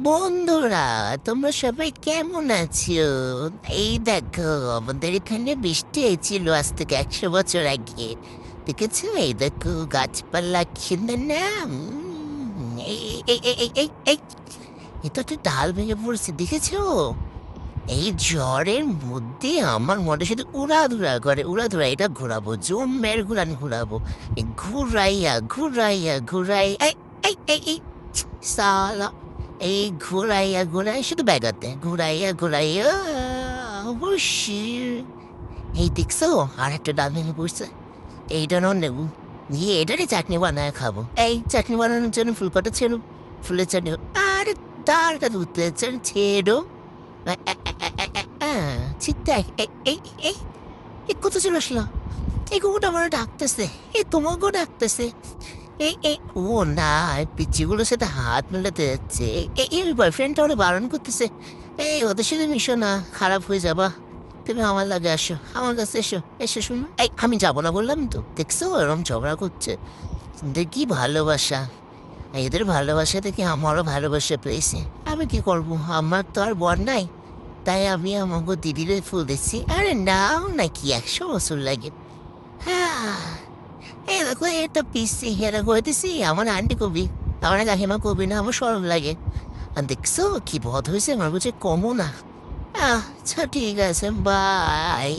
বন্ধুরা, তোমরা সবাই কেমন আছো? এই দেখো, আমাদের এখানে বৃষ্টি হয়েছিল আজ থেকে 100 বছর আগে। দেখেছো? এই দেখো গাছপালা খিন্দে না। এই এই এই এই এই এই, এটা তো ডাল ভেঙে পড়ছে, দেখেছো? এই ঝড়ের মধ্যে আমার মনে শুধু উড়াধুরা করে, উড়াধুরা। এটা ঘোরাবো, জমের ঘুরান ঘুরাবো। এই ঘুরাইয়া ঘুরাইয়া ঘুরাই এই এই এই এই সালা, এই ঘুরাইয়া ঘুরাই শুধু ব্যাগাতে ঘুরাইয়া ঘুরাইয়া অবশ্যই। এই দেখছো, আর একটা ডাল ভেঙে পড়ছে। এইটা নেবো, নিয়ে এটারই চাটনি বানায় খাবো। এই চাটনি বানানোর জন্য ফুলকটা ছিল, ফুলের চাটনি। আর ডালটা দুধ ছেড়ো। চিন্তা এই এই এই এই কোথা চলে আসলো? এই কুকুরটা আমার ডাকতেছে, এই তোমাকেও ডাকতেছে। এই এই ও না, পিচ্চিগুলোর সাথে হাত মেলাতে যাচ্ছে। এই এই বয়ফ্রেন্ডটা ওরা বারণ করতেছে, এই ওদের সাথে মিশো না, খারাপ হয়ে যাবা। তুমি আমার লাগে আসো, আমার কাছে এসো, এসো শুনো। এই আমি যাবো না বললাম তো, দেখছো এরকম ঝগড়া করছে। কি ভালোবাসা! এদের ভালোবাসা থেকে আমারও ভালোবাসা পেয়েছে। আমি কি করবো, আমার তো আর বর নাই। তাই আমি আমাকে দিদিরে ফুল দিচ্ছি। আরে নাও নাকি 100 বছর লাগে। হ্যাঁ, এই দেখো এটা পিসি হেরা কইতেছি, আমার আন্টি কবি, আমার কাকিমা কবি না, আমার সরম লাগে। আর দেখছো কি বধ হয়েছে, আমার বুঝে কমও না। আচ্ছা ঠিক আছে, বাই।